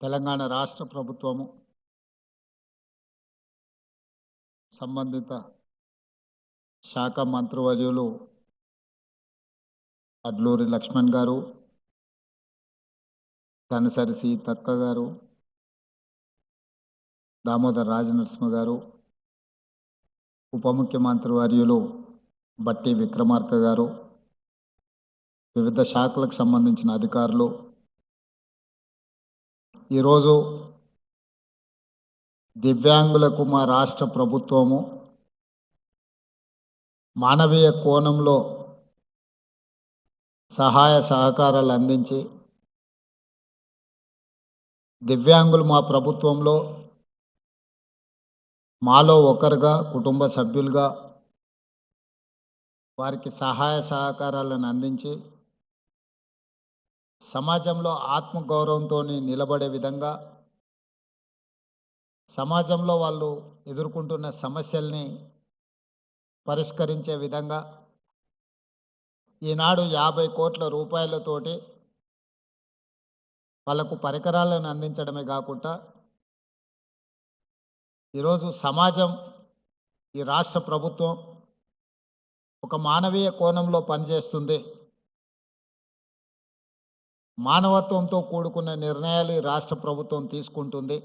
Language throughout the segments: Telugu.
తెలంగాణ రాష్ట్ర ప్రభుత్వము సంబంధిత శాఖ మంత్రివర్యులు అడ్లూరి లక్ష్మణ్ గారు, తనసరి సీతక్క గారు, దామోదర్ రాజనరసింహ గారు, ఉప ముఖ్యమంత్రి వర్యులు బట్టి విక్రమార్క గారు, వివిధ శాఖలకు సంబంధించిన అధికారులు ఈరోజు దివ్యాంగులకు మా రాష్ట్ర ప్రభుత్వము మానవీయ కోణంలో సహాయ సహకారాలు అందించి దివ్యాంగులు మా ప్రభుత్వంలో మాలో ఒకరుగా కుటుంబ సభ్యులుగా వారికి సహాయ సహకారాలను అందించి సమాజంలో ఆత్మగౌరవంతో నిలబడే విధంగా సమాజంలో వాళ్ళు ఎదుర్కొంటున్న సమస్యల్ని పరిష్కరించే విధంగా ఈనాడు 50 కోట్ల రూపాయలతోటి వాళ్ళకు పరికరాలను అందించడమే కాకుండా ఈరోజు సమాజం ఈ రాష్ట్ర ప్రభుత్వం ఒక మానవీయ కోణంలో పనిచేస్తుంది. మానవత్వంతో కూడుకున్న నిర్ణయాలు ఈ రాష్ట్ర ప్రభుత్వం తీసుకుంటుంది.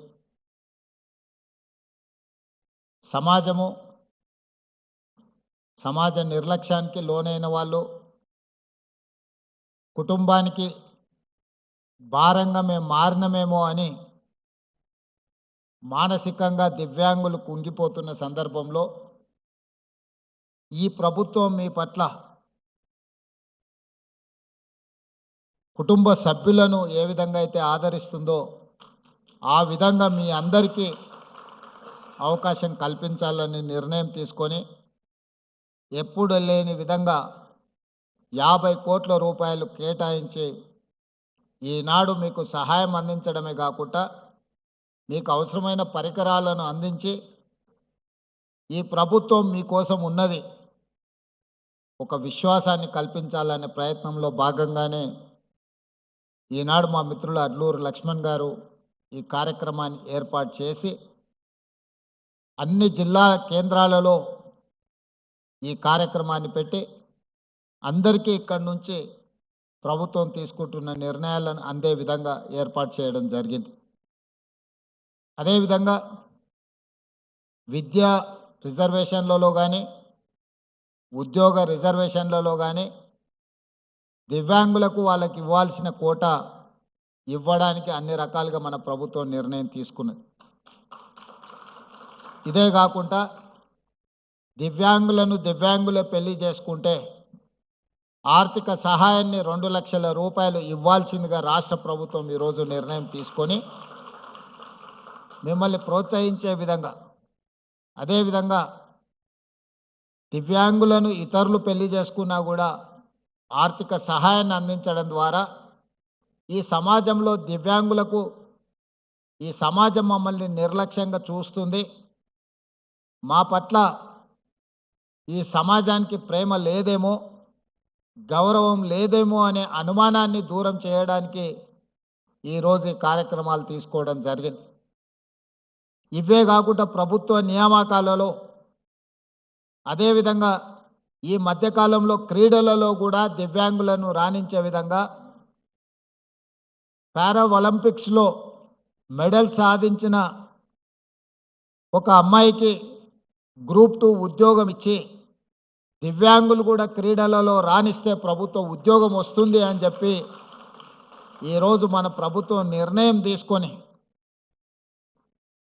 సమాజ నిర్లక్ష్యానికి లోనైన వాళ్ళు కుటుంబానికి భారంగా మేము మారినమేమో అని మానసికంగా దివ్యాంగులు కుంగిపోతున్న సందర్భంలో ఈ ప్రభుత్వం మీ పట్ల కుటుంబ సభ్యులను ఏ విధంగా అయితే ఆదరిస్తుందో ఆ విధంగా మీ అందరికీ అవకాశం కల్పించాలని నిర్ణయం తీసుకొని ఎప్పుడు లేని విధంగా 50 కోట్ల రూపాయలు కేటాయించి ఈనాడు మీకు సహాయం అందించడమే కాకుండా మీకు అవసరమైన పరికరాలను అందించి ఈ ప్రభుత్వం మీకోసం ఉన్నది ఒక విశ్వాసాన్ని కల్పించాలనే ప్రయత్నంలో భాగంగానే ఈనాడు మా మిత్రులు అడ్లూరు లక్ష్మణ్ గారు ఈ కార్యక్రమాన్ని ఏర్పాటు చేసి అన్ని జిల్లా కేంద్రాలలో ఈ కార్యక్రమాన్ని పెట్టి అందరికీ ఇక్కడి నుంచి ప్రభుత్వం తీసుకుంటున్న నిర్ణయాలను అందే విధంగా ఏర్పాటు చేయడం జరిగింది. అదేవిధంగా విద్యా రిజర్వేషన్లలో కానీ ఉద్యోగ రిజర్వేషన్లలో కానీ దివ్యాంగులకు వాళ్ళకి ఇవ్వాల్సిన కోటా ఇవ్వడానికి అన్ని రకాలుగా మన ప్రభుత్వం నిర్ణయం తీసుకున్నది. ఇదే కాకుండా దివ్యాంగులే పెళ్లి చేసుకుంటే ఆర్థిక సహాయాన్ని 2 లక్షల రూపాయలు ఇవ్వాల్సిందిగా రాష్ట్ర ప్రభుత్వం ఈరోజు నిర్ణయం తీసుకొని మిమ్మల్ని ప్రోత్సహించే విధంగా, అదేవిధంగా దివ్యాంగులను ఇతరులు పెళ్లి చేసుకున్నా కూడా ఆర్థిక సహాయాన్ని అందించడం ద్వారా ఈ సమాజంలో దివ్యాంగులకు ఈ సమాజం మమ్మల్ని నిర్లక్ష్యంగా చూస్తుంది, మా పట్ల ఈ సమాజానికి ప్రేమ లేదేమో, గౌరవం లేదేమో అనే అనుమానాన్ని దూరం చేయడానికి ఈరోజు ఈ కార్యక్రమాలు తీసుకోవడం జరిగింది. ఇవే కాకుండా ప్రభుత్వ నియామకాలలో అదేవిధంగా ఈ మధ్యకాలంలో క్రీడలలో కూడా దివ్యాంగులను రాణించే విధంగా పారా ఒలింపిక్స్లో మెడల్ సాధించిన ఒక అమ్మాయికి గ్రూప్ 2 ఉద్యోగం ఇచ్చి దివ్యాంగులు కూడా క్రీడలలో రాణిస్తే ప్రభుత్వ ఉద్యోగం వస్తుంది అని చెప్పి ఈరోజు మన ప్రభుత్వం నిర్ణయం తీసుకొని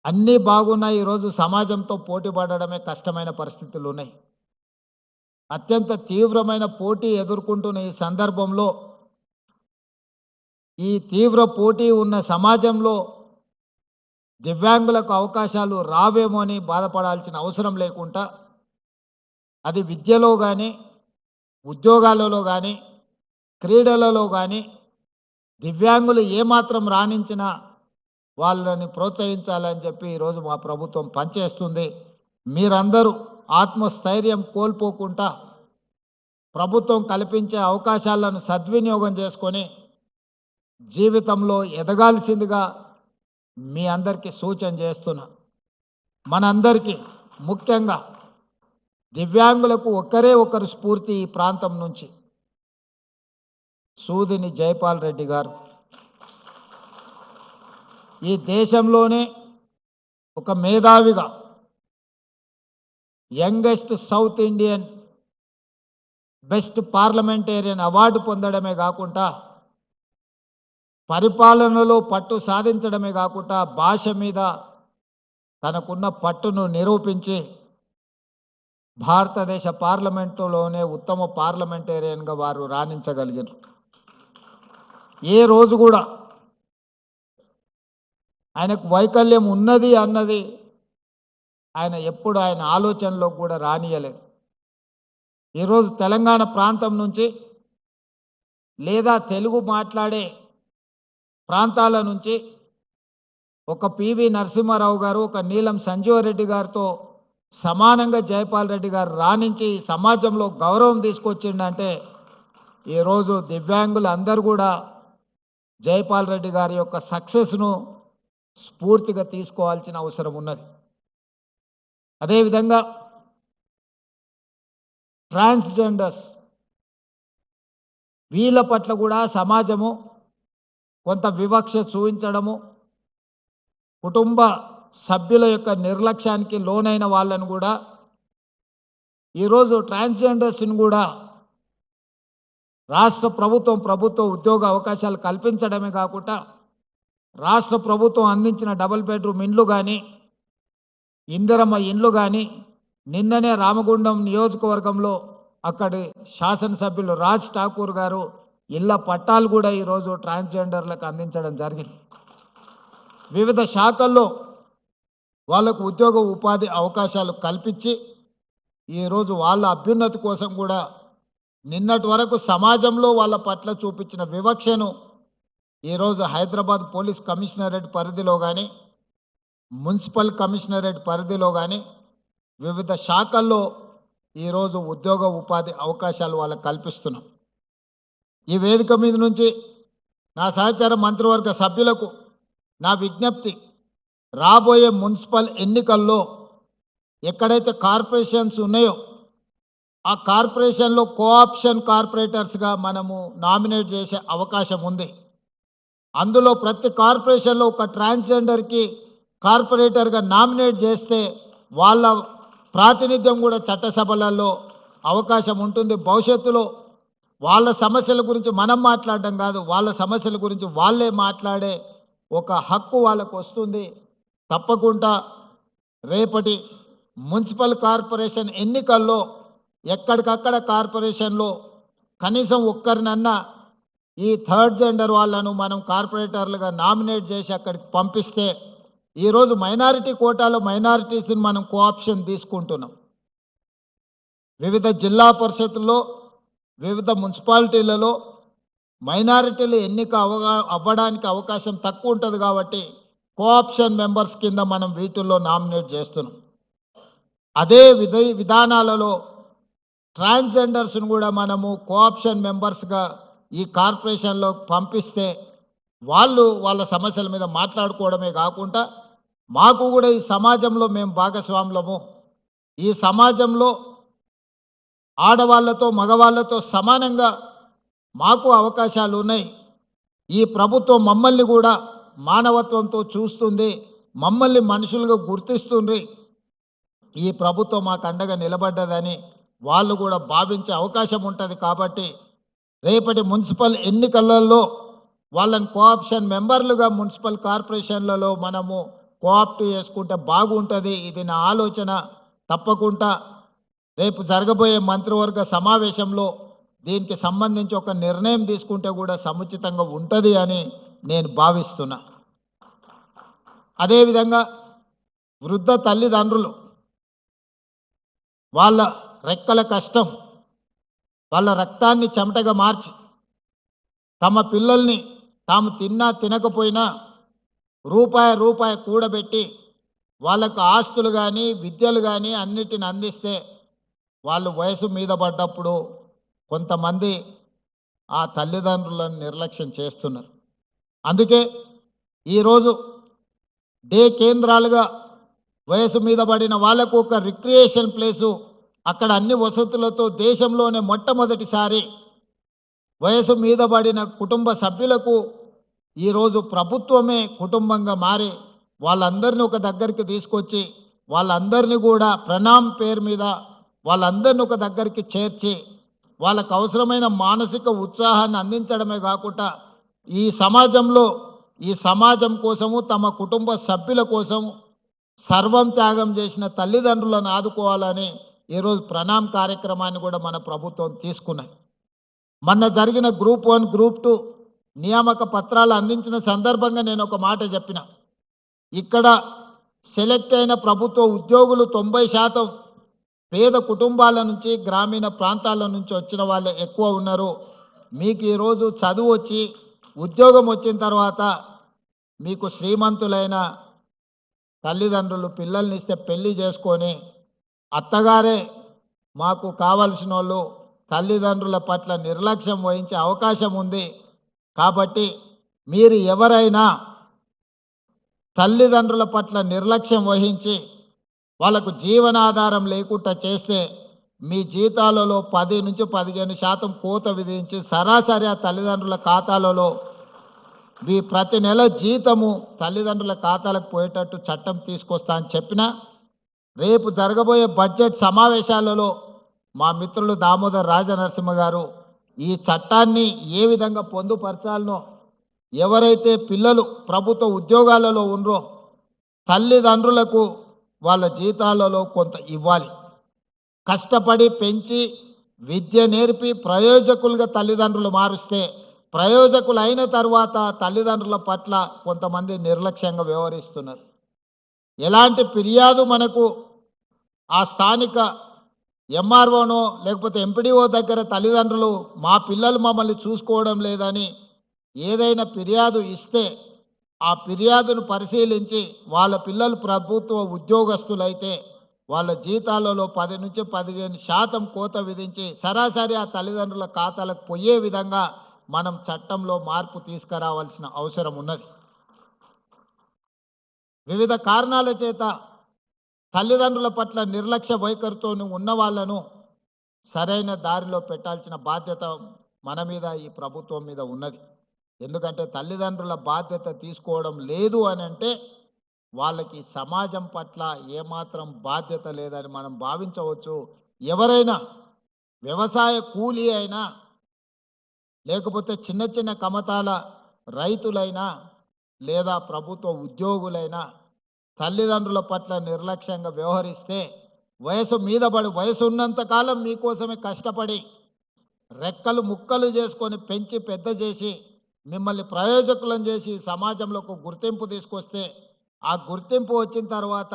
అన్నీ బాగున్నాయి. ఈరోజు సమాజంతో పోటీ పడడమే కష్టమైన పరిస్థితులు ఉన్నాయి. అత్యంత తీవ్రమైన పోటీ ఎదుర్కొంటున్న ఈ సందర్భంలో ఈ తీవ్ర పోటీ ఉన్న సమాజంలో దివ్యాంగులకు అవకాశాలు రావేమో అని బాధపడాల్సిన అవసరం లేకుండా అది విద్యలో కానీ ఉద్యోగాలలో కానీ క్రీడలలో కానీ దివ్యాంగులు ఏమాత్రం రాణించినా వాళ్ళని ప్రోత్సహించాలని చెప్పి ఈరోజు మా ప్రభుత్వం పనిచేస్తుంది. మీరందరూ ఆత్మస్థైర్యం కోల్పోకుండా ప్రభుత్వం కల్పించే అవకాశాలను సద్వినియోగం చేసుకొని జీవితంలో ఎదగాల్సిందిగా మీ అందరికీ సూచన చేస్తున్నా. మనందరికీ ముఖ్యంగా దివ్యాంగులకు ఒక్కరే ఒకరు స్ఫూర్తి ఈ ప్రాంతం నుంచి. సూదిని జైపాల్ రెడ్డి గారు ఈ దేశంలోనే ఒక మేధావిగా youngest south Indian best parliamentarian award పొందడమే కాకుండా పరిపాలనలో పట్టు సాధించడమే కాకుండా భాష మీద తనకున్న పట్టును నిరూపించి భారతదేశ పార్లమెంటులోనే ఉత్తమ పార్లమెంటేరియన్గా వారు రాణించగలిగారు. ఏ రోజు కూడా ఆయనకు వైకల్యం ఉన్నది అన్నది ఆయన ఎప్పుడు ఆయన ఆలోచనలో కూడా రానియలేదు. ఈరోజు తెలంగాణ ప్రాంతం నుంచి లేదా తెలుగు మాట్లాడే ప్రాంతాల నుంచి ఒక పివి నరసింహారావు గారు, ఒక నీలం సంజీవరెడ్డి గారితో సమానంగా జైపాల్ రెడ్డి గారు రాణించి సమాజంలో గౌరవం తీసుకొచ్చిండంటే ఈరోజు దివ్యాంగులు అందరూ కూడా జైపాల్ రెడ్డి గారి యొక్క సక్సెస్ను స్ఫూర్తిగా తీసుకోవాల్సిన అవసరం ఉన్నది. అదేవిధంగా ట్రాన్స్జెండర్స్ వీళ్ళ పట్ల కూడా సమాజము కొంత వివక్ష చూపించడము, కుటుంబ సభ్యుల యొక్క నిర్లక్ష్యానికి లోనైన వాళ్ళను కూడా ఈరోజు ట్రాన్స్జెండర్స్ని కూడా రాష్ట్ర ప్రభుత్వ ఉద్యోగ అవకాశాలు కల్పించడమే కాకుండా రాష్ట్ర ప్రభుత్వం అందించిన డబుల్ బెడ్రూమ్ ఇండ్లు కానీ ఇందిరమ్మ ఇండ్లు కానీ నిన్ననే రామగుండం నియోజకవర్గంలో అక్కడి శాసనసభ్యులు రాజ్ ఠాకూర్ గారు ఇళ్ల పట్టాలు కూడా ఈరోజు ట్రాన్స్జెండర్లకు అందించడం జరిగింది. వివిధ శాఖల్లో వాళ్ళకు ఉద్యోగ ఉపాధి అవకాశాలు కల్పించి ఈరోజు వాళ్ళ అభ్యున్నతి కోసం కూడా నిన్నటి వరకు సమాజంలో వాళ్ళ పట్ల చూపించిన వివక్షను ఈరోజు హైదరాబాద్ పోలీస్ కమిషనరేట్ పరిధిలో కానీ మున్సిపల్ కమిషనరేట్ పరిధిలో కానీ వివిధ శాఖల్లో ఈరోజు ఉద్యోగ ఉపాధి అవకాశాలు వాళ్ళకు కల్పిస్తున్నాం. ఈ వేదిక మీద నుంచి నా సహచార మంత్రివర్గ సభ్యులకు నా విజ్ఞప్తి, రాబోయే మున్సిపల్ ఎన్నికల్లో ఎక్కడైతే కార్పొరేషన్స్ ఉన్నాయో ఆ కార్పొరేషన్లో కోఆప్షన్ కార్పొరేటర్స్గా మనము నామినేట్ చేసే అవకాశం ఉంది. అందులో ప్రతి కార్పొరేషన్లో ఒక ట్రాన్స్జెండర్కి కార్పొరేటర్గా నామినేట్ చేస్తే వాళ్ళ ప్రాతినిధ్యం కూడా చట్టసభలలో అవకాశం ఉంటుంది. భవిష్యత్తులో వాళ్ళ సమస్యల గురించి మనం మాట్లాడడం కాదు, వాళ్ళ సమస్యల గురించి వాళ్ళే మాట్లాడే ఒక హక్కు వాళ్ళకు వస్తుంది. తప్పకుండా రేపటి మున్సిపల్ కార్పొరేషన్ ఎన్నికల్లో ఎక్కడికక్కడ కార్పొరేషన్లో కనీసం ఒక్కరినన్నా ఈ థర్డ్ జెండర్ వాళ్ళను మనం కార్పొరేటర్లుగా నామినేట్ చేసి అక్కడికి పంపిస్తే ఈరోజు మైనారిటీ కోటాలో మైనారిటీస్ని మనం కోఆప్షన్ తీసుకుంటున్నాం. వివిధ జిల్లా పరిషత్తుల్లో వివిధ మున్సిపాలిటీలలో మైనారిటీలు ఎన్నిక అవ్వడానికి అవకాశం తక్కువ ఉంటుంది కాబట్టి కోఆప్షన్ మెంబర్స్ కింద మనం వీటిల్లో నామినేట్ చేస్తున్నాం. అదే విధానాలలో ట్రాన్స్జెండర్స్ను కూడా మనము కోఆప్షన్ మెంబర్స్గా ఈ కార్పొరేషన్లో పంపిస్తే వాళ్ళు వాళ్ళ సమస్యల మీద మాట్లాడుకోవడమే కాకుండా మాకు కూడా ఈ సమాజంలో మేము భాగస్వాములము, ఈ సమాజంలో ఆడవాళ్ళతో మగవాళ్ళతో సమానంగా మాకు అవకాశాలు ఉన్నాయి, ఈ ప్రభుత్వం మమ్మల్ని కూడా మానవత్వంతో చూస్తుంది, మమ్మల్ని మనుషులుగా గుర్తిస్తుంది, ఈ ప్రభుత్వం మాకు అండగా నిలబడ్డదని వాళ్ళు కూడా భావించే అవకాశం ఉంటుంది. కాబట్టి రేపటి మున్సిపల్ ఎన్నికలలో వాళ్ళని కోఆప్షన్ మెంబర్లుగా మున్సిపల్ కార్పొరేషన్లలో మనము కోఆప్ట్ చేసుకుంటే బాగుంటుంది. ఇది నా ఆలోచన. తప్పకుండా రేపు జరగబోయే మంత్రివర్గ సమావేశంలో దీనికి సంబంధించి ఒక నిర్ణయం తీసుకుంటే కూడా సముచితంగా ఉంటుంది అని నేను భావిస్తున్నా. అదేవిధంగా వృద్ధ తల్లిదండ్రులు వాళ్ళ రెక్కల కష్టం, వాళ్ళ రక్తాన్ని చెమటగా మార్చి తమ పిల్లల్ని తాము తిన్నా తినకపోయినా రూపాయి కూడబెట్టి వాళ్ళకు ఆస్తులు కానీ విద్యలు కానీ అన్నిటిని అందిస్తే వాళ్ళు వయసు మీద పడ్డప్పుడు కొంతమంది ఆ తల్లిదండ్రులను నిర్లక్ష్యం చేస్తున్నారు. అందుకే ఈరోజు డే కేంద్రాలుగా వయసు మీద పడిన వాళ్లకు ఒక రిక్రియేషన్ ప్లేసు, అక్కడ అన్ని వసతులతో దేశంలోనే మొట్టమొదటిసారి వయసు మీద పడిన కుటుంబ సభ్యులకు ఈరోజు ప్రభుత్వమే కుటుంబంగా మారి వాళ్ళందరినీ ఒక దగ్గరికి తీసుకొచ్చి వాళ్ళందరినీ కూడా ప్రణామ్ పేరు మీద వాళ్ళందరినీ ఒక దగ్గరికి చేర్చి వాళ్ళకు అవసరమైన మానసిక ఉత్సాహాన్ని అందించడమే కాకుండా ఈ సమాజం కోసము తమ కుటుంబ సభ్యుల కోసం సర్వం త్యాగం చేసిన తల్లిదండ్రులను ఆదుకోవాలని ఈరోజు ప్రణామ్ కార్యక్రమాన్ని కూడా మన ప్రభుత్వం తీసుకున్నది. మొన్న జరిగిన గ్రూప్ 1, గ్రూప్ 2 నియామక పత్రాలు అందించిన సందర్భంగా నేను ఒక మాట చెప్పిన. ఇక్కడ సెలెక్ట్ అయిన ప్రభుత్వ ఉద్యోగులు 90% పేద కుటుంబాల నుంచి, గ్రామీణ ప్రాంతాల నుంచి వచ్చిన వాళ్ళే ఎక్కువ ఉన్నారు. మీకు ఈరోజు చదువు వచ్చి ఉద్యోగం వచ్చిన తర్వాత మీకు శ్రీమంతులైన తల్లిదండ్రులు పిల్లల్ని ఇస్తే పెళ్లి చేసుకొని అత్తగారే మాకు కావలసిన వాళ్ళు తల్లిదండ్రుల పట్ల నిర్లక్ష్యం వహించే అవకాశం ఉంది. కాబట్టి మీరు ఎవరైనా తల్లిదండ్రుల పట్ల నిర్లక్ష్యం వహించి వాళ్ళకు జీవనాధారం లేకుండా చేస్తే మీ జీతాలలో 10 నుంచి 15% కోత విధించి సరాసరి ఆ తల్లిదండ్రుల ఖాతాలలో మీ ప్రతి నెల జీతము తల్లిదండ్రుల ఖాతాలకు పోయేటట్టు చట్టం తీసుకొస్తా అని చెప్పిన. రేపు జరగబోయే బడ్జెట్ సమావేశాలలో మా మిత్రులు దామోదర్ రాజనరసింహ గారు ఈ చట్టాన్ని ఏ విధంగా పొందుపరచాలనో, ఎవరైతే పిల్లలు ప్రభుత్వ ఉద్యోగాలలో ఉన్నారో తల్లిదండ్రులకు వాళ్ళ జీతాలలో కొంత ఇవ్వాలి. కష్టపడి పెంచి విద్య నేర్పి ప్రయోజకులుగా తల్లిదండ్రులు మారుస్తే ప్రయోజకులు అయిన తర్వాత తల్లిదండ్రుల పట్ల కొంతమంది నిర్లక్ష్యంగా వ్యవహరిస్తున్నారు. ఎలాంటి ఫిర్యాదు మనకు ఆ స్థానిక ఎంఆర్ఓనో లేకపోతే ఎంపీడీఓ దగ్గర తల్లిదండ్రులు మా పిల్లలు మమ్మల్ని చూసుకోవడం లేదని ఏదైనా ఫిర్యాదు ఇస్తే ఆ ఫిర్యాదును పరిశీలించి వాళ్ళ పిల్లలు ప్రభుత్వ ఉద్యోగస్తులైతే వాళ్ళ జీతాలలో 10 నుంచి 15% కోత విధించి సరాసరి ఆ తల్లిదండ్రుల ఖాతాలకు పోయే విధంగా మనం చట్టంలో మార్పు తీసుకురావాల్సిన అవసరం ఉన్నది. వివిధ కారణాల చేత తల్లిదండ్రుల పట్ల నిర్లక్ష్య వైఖరితో ఉన్న వాళ్ళను సరైన దారిలో పెట్టాల్సిన బాధ్యత మన మీద, ఈ ప్రభుత్వం మీద ఉన్నది. ఎందుకంటే తల్లిదండ్రుల బాధ్యత తీసుకోవడం లేదు అని అంటే వాళ్ళకి సమాజం పట్ల ఏమాత్రం బాధ్యత లేదని మనం భావించవచ్చు. ఎవరైనా వ్యవసాయ కూలీ అయినా లేకపోతే చిన్న చిన్న కమతాల రైతులైనా లేదా ప్రభుత్వ ఉద్యోగులైనా తల్లిదండ్రుల పట్ల నిర్లక్ష్యంగా వ్యవహరిస్తే వయసు మీద పడి వయసు ఉన్నంత కాలం మీకోసమే కష్టపడి రెక్కలు ముక్కలు చేసుకొని పెంచి పెద్ద చేసి మిమ్మల్ని ప్రయోజకులను చేసి సమాజంలో ఒక గుర్తింపు తీసుకొస్తే ఆ గుర్తింపు వచ్చిన తర్వాత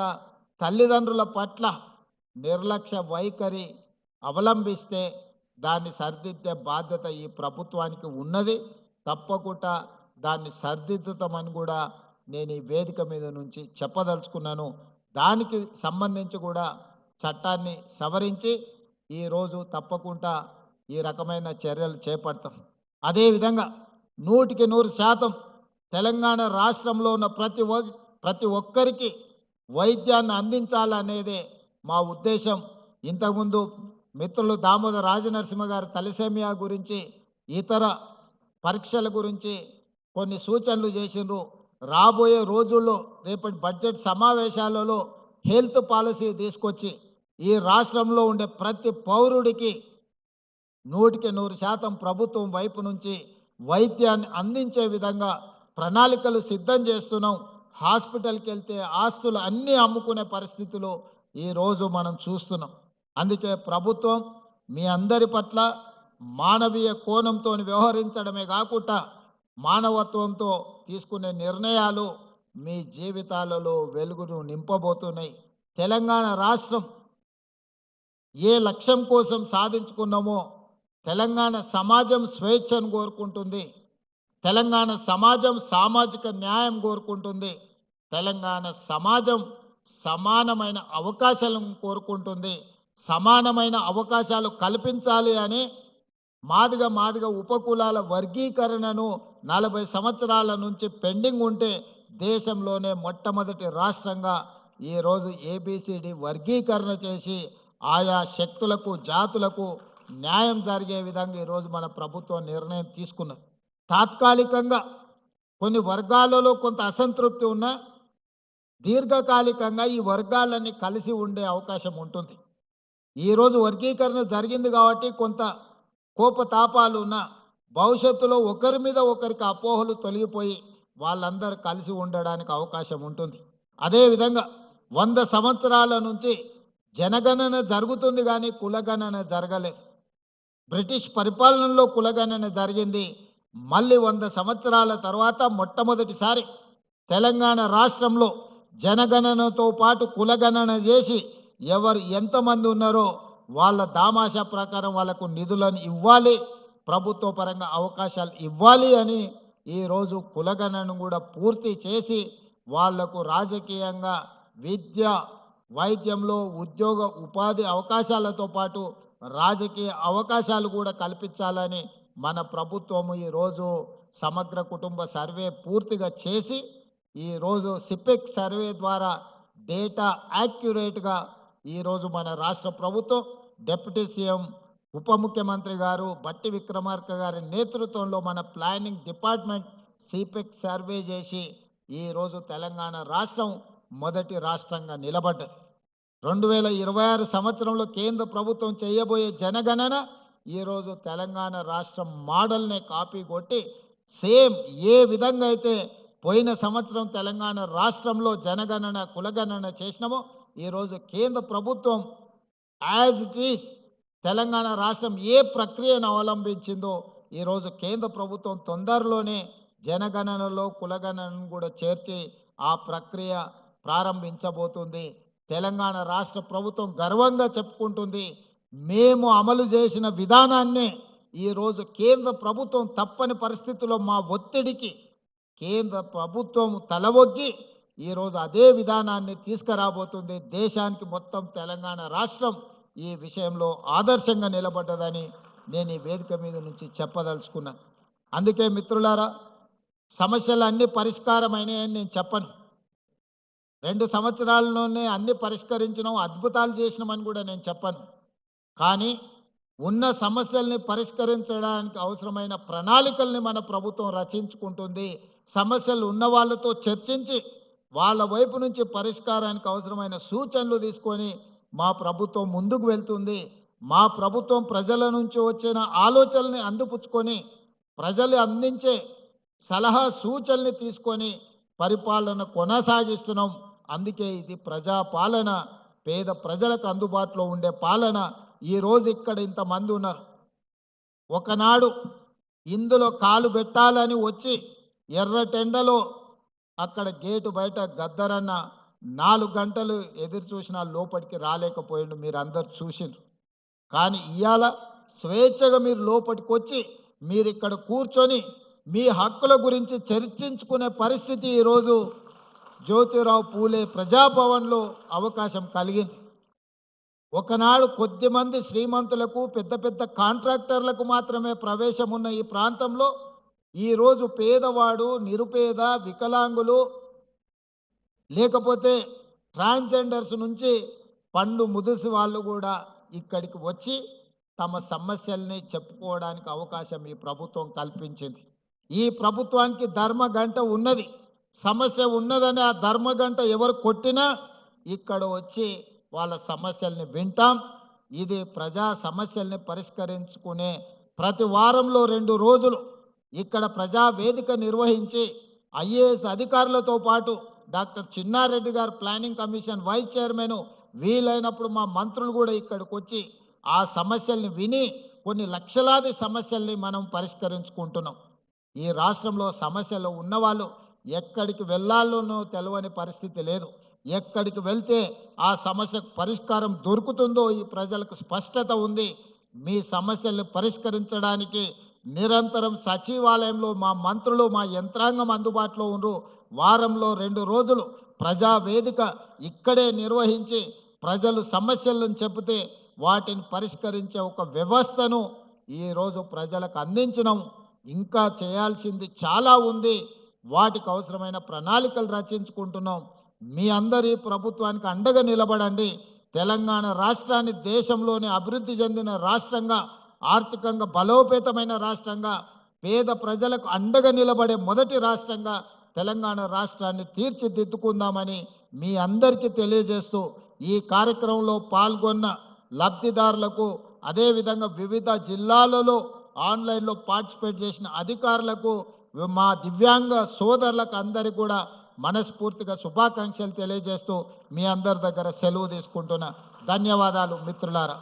తల్లిదండ్రుల పట్ల నిర్లక్ష్య వైఖరి అవలంబిస్తే దాన్ని సరిదిద్దే బాధ్యత ఈ ప్రభుత్వానికి ఉన్నది. తప్పకుండా దాన్ని సరిదిద్దుతామని కూడా నేను ఈ వేదిక మీద నుంచి చెప్పదలుచుకున్నాను. దానికి సంబంధించి కూడా చట్టాన్ని సవరించి ఈరోజు తప్పకుండా ఈ రకమైన చర్యలు చేపడతాం. అదేవిధంగా 100% తెలంగాణ రాష్ట్రంలో ఉన్న ప్రతి ఒక్కరికి వైద్యాన్ని అందించాలనేదే మా ఉద్దేశం. ఇంతకుముందు మిత్రులు దామోదర్ రాజనరసింహ గారు తలసేమియా గురించి, ఇతర పరీక్షల గురించి కొన్ని సూచనలు చేసిండ్రు. రాబోయే రోజుల్లో రేపటి బడ్జెట్ సమావేశాలలో హెల్త్ పాలసీ తీసుకొచ్చి ఈ రాష్ట్రంలో ఉండే ప్రతి పౌరుడికి 100% ప్రభుత్వం వైపు నుంచి వైద్యాన్ని అందించే విధంగా ప్రణాళికలు సిద్ధం చేస్తున్నాం. హాస్పిటల్కి వెళ్తే ఆస్తులు అన్నీ అమ్ముకునే పరిస్థితులు ఈరోజు మనం చూస్తున్నాం. అందుకే ప్రభుత్వం మీ అందరి పట్ల మానవీయ కోణంతో వ్యవహరించడమే కాకుండా మానవత్వంతో తీసుకునే నిర్ణయాలు మీ జీవితాలలో వెలుగును నింపబోతున్నాయి. తెలంగాణ రాష్ట్రం ఏ లక్ష్యం కోసం సాధించుకున్నామో తెలంగాణ సమాజం స్వేచ్ఛను కోరుకుంటుంది. తెలంగాణ సమాజం సామాజిక న్యాయం కోరుకుంటుంది. తెలంగాణ సమాజం సమానమైన అవకాశాలను కోరుకుంటుంది. సమానమైన అవకాశాలు కల్పించాలి అని మాదిగ ఉపకులాల వర్గీకరణను 40 సంవత్సరాల నుంచి పెండింగ్ ఉంటే దేశంలోనే మొట్టమొదటి రాష్ట్రంగా ఈరోజు ఏబిసిడి వర్గీకరణ చేసి ఆయా శక్తులకు జాతులకు న్యాయం జరిగే విధంగా ఈరోజు మన ప్రభుత్వం నిర్ణయం తీసుకున్నది. తాత్కాలికంగా కొన్ని వర్గాలలో కొంత అసంతృప్తి ఉన్నా దీర్ఘకాలికంగా ఈ వర్గాలన్నీ కలిసి ఉండే అవకాశం ఉంటుంది. ఈరోజు వర్గీకరణ జరిగింది కాబట్టి కొంత కోపతాపాలు ఉన్న భవిష్యత్తులో ఒకరి మీద ఒకరికి అపోహలు తొలగిపోయి వాళ్ళందరూ కలిసి ఉండడానికి అవకాశం ఉంటుంది. అదేవిధంగా 100 సంవత్సరాల నుంచి జనగణన జరుగుతుంది కానీ కులగణన జరగలేదు. బ్రిటిష్ పరిపాలనలో కులగణన జరిగింది. మళ్ళీ 100 సంవత్సరాల తర్వాత మొట్టమొదటిసారి తెలంగాణ రాష్ట్రంలో జనగణనతో పాటు కులగణన చేసి ఎవరు ఎంతమంది ఉన్నారో వాళ్ళ దామాషా ప్రకారం వాళ్ళకు నిధులను ఇవ్వాలి, ప్రభుత్వ పరంగా అవకాశాలు ఇవ్వాలి అని ఈరోజు కులగణను కూడా పూర్తి చేసి వాళ్లకు రాజకీయంగా విద్య వైద్యంలో ఉద్యోగ ఉపాధి అవకాశాలతో పాటు రాజకీయ అవకాశాలు కూడా కల్పించాలని మన ప్రభుత్వము ఈరోజు సమగ్ర కుటుంబ సర్వే పూర్తిగా చేసి ఈరోజు సిపెక్ సర్వే ద్వారా డేటా యాక్యురేట్గా ఈరోజు మన రాష్ట్ర ప్రభుత్వం డిప్యూటీ సీఎం ఉప ముఖ్యమంత్రి గారు బట్టి విక్రమార్క గారి నేతృత్వంలో మన ప్లానింగ్ డిపార్ట్మెంట్ సిపెక్ సర్వే చేసి ఈరోజు తెలంగాణ రాష్ట్రం మొదటి రాష్ట్రంగా నిలబడ్డది. 2026 సంవత్సరంలో కేంద్ర ప్రభుత్వం చేయబోయే జనగణన ఈరోజు తెలంగాణ రాష్ట్రం మోడల్నే కాపీ కొట్టి సేమ్ ఏ విధంగా అయితే పోయిన సంవత్సరం తెలంగాణ రాష్ట్రంలో జనగణన కులగణన చేసినామో ఈరోజు కేంద్ర ప్రభుత్వం యాజ్ ఇట్ ఈస్ తెలంగాణ రాష్ట్రం ఏ ప్రక్రియను అవలంబించిందో ఈరోజు కేంద్ర ప్రభుత్వం తొందరలోనే జనగణనలో కులగణనను కూడా చేర్చి ఆ ప్రక్రియ ప్రారంభించబోతుంది. తెలంగాణ రాష్ట్ర ప్రభుత్వం గర్వంగా చెప్పుకుంటుంది, మేము అమలు చేసిన విధానాన్నే ఈరోజు కేంద్ర ప్రభుత్వం తప్పని పరిస్థితుల్లో మా ఒత్తిడికి కేంద్ర ప్రభుత్వం తలవొగ్గి ఈరోజు అదే విధానాన్ని తీసుకురాబోతుంది. దేశానికి మొత్తం తెలంగాణ రాష్ట్రం ఈ విషయంలో ఆదర్శంగా నిలబడ్డదని నేను ఈ వేదిక మీద నుంచి చెప్పదలుచుకున్నాను. అందుకే మిత్రులారా, సమస్యలు అన్ని పరిష్కారమైనాయని నేను చెప్పను. 2 సంవత్సరాల్లోనే అన్ని పరిష్కరించడం అద్భుతాలు చేసినామని కూడా నేను చెప్పను. కానీ ఉన్న సమస్యల్ని పరిష్కరించడానికి అవసరమైన ప్రణాళికల్ని మన ప్రభుత్వం రచించుకుంటుంది. సమస్యలు ఉన్న వాళ్ళతో చర్చించి వాళ్ళ వైపు నుంచి పరిష్కారానికి అవసరమైన సూచనలు తీసుకొని మా ప్రభుత్వం ముందుకు వెళ్తుంది. మా ప్రభుత్వం ప్రజల నుంచి వచ్చిన ఆలోచనల్ని అందిపుచ్చుకొని ప్రజలు అందించే సలహా సూచనల్ని తీసుకొని పరిపాలన కొనసాగిస్తున్నాం. అందుకే ఇది ప్రజాపాలన, పేద ప్రజలకు అందుబాటులో ఉండే పాలన. ఈరోజు ఇక్కడ ఇంతమంది ఉన్నారు. ఒకనాడు ఇందులో కాలు పెట్టాలని వచ్చి ఎర్రటెండలో అక్కడ గేటు బయట గద్దరన్న 4 గంటలు ఎదురు చూసినా లోపలికి రాలేకపోయిండు. మీరు అందరు చూసిండ్రు. కానీ ఇవాళ స్వేచ్ఛగా మీరు లోపలికి వచ్చి మీరు ఇక్కడ కూర్చొని మీ హక్కుల గురించి చర్చించుకునే పరిస్థితి ఈరోజు జ్యోతిరావు పూలే ప్రజాభవన్లో అవకాశం కలిగింది. ఒకనాడు కొద్దిమంది శ్రీమంతులకు పెద్ద పెద్ద కాంట్రాక్టర్లకు మాత్రమే ప్రవేశం ఉన్న ఈ ప్రాంతంలో ఈరోజు పేదవాడు, నిరుపేద, వికలాంగులు, లేకపోతే ట్రాన్స్జెండర్స్ నుంచి పండు ముదిసి వాళ్ళు కూడా ఇక్కడికి వచ్చి తమ సమస్యల్ని చెప్పుకోవడానికి అవకాశం ఈ ప్రభుత్వం కల్పించింది. ఈ ప్రభుత్వానికి ధర్మగంట ఉన్నది. సమస్య ఉన్నదని ఆ ధర్మగంట ఎవరు కొట్టినా ఇక్కడ వచ్చి వాళ్ళ సమస్యల్ని వింటాం. ఇది ప్రజా సమస్యల్ని పరిష్కరించుకునే ప్రతి వారంలో 2 రోజులు ఇక్కడ ప్రజా వేదిక నిర్వహించి ఐఏఎస్ అధికారులతో పాటు డాక్టర్ చిన్నారెడ్డి గారు ప్లానింగ్ కమిషన్ వైస్ చైర్మన్, వీలైనప్పుడు మా మంత్రులు కూడా ఇక్కడికి వచ్చి ఆ సమస్యల్ని విని కొన్ని లక్షలాది సమస్యల్ని మనం పరిష్కరించుకుంటున్నాం. ఈ రాష్ట్రంలో సమస్యలు ఉన్నవాళ్ళు ఎక్కడికి వెళ్ళాలోనో తెలియని పరిస్థితి లేదు. ఎక్కడికి వెళ్తే ఆ సమస్యకు పరిష్కారం దొరుకుతుందో ఈ ప్రజలకు స్పష్టత ఉంది. మీ సమస్యల్ని పరిష్కరించడానికి నిరంతరం సచివాలయంలో మా మంత్రులు, మా యంత్రాంగం అందుబాటులో ఉండు. వారంలో 2 రోజులు ప్రజా వేదిక ఇక్కడే నిర్వహించి ప్రజలు సమస్యలను చెబితే వాటిని పరిష్కరించే ఒక వ్యవస్థను ఈరోజు ప్రజలకు అందించడం. ఇంకా చేయాల్సింది చాలా ఉంది. వాటికి అవసరమైన ప్రణాళికలు రచించుకుంటున్నాం. మీ అందరి ప్రభుత్వానికి అండగా నిలబడండి. తెలంగాణ రాష్ట్రాన్ని దేశంలోని అభివృద్ధి చెందిన రాష్ట్రంగా, ఆర్థికంగా బలోపేతమైన రాష్ట్రంగా, పేద ప్రజలకు అండగా నిలబడే మొదటి రాష్ట్రంగా తెలంగాణ రాష్ట్రాన్ని తీర్చిదిద్దుకుందామని మీ అందరికీ తెలియజేస్తూ ఈ కార్యక్రమంలో పాల్గొన్న లబ్ధిదారులకు, అదేవిధంగా వివిధ జిల్లాలలో ఆన్లైన్లో పార్టిసిపేట్ చేసిన అధికారులకు, మా దివ్యాంగ సోదరులకు అందరికీ కూడా మనస్ఫూర్తిగా శుభాకాంక్షలు తెలియజేస్తూ మీ అందరి దగ్గర సెలవు తీసుకుంటున్నా. ధన్యవాదాలు మిత్రులారా.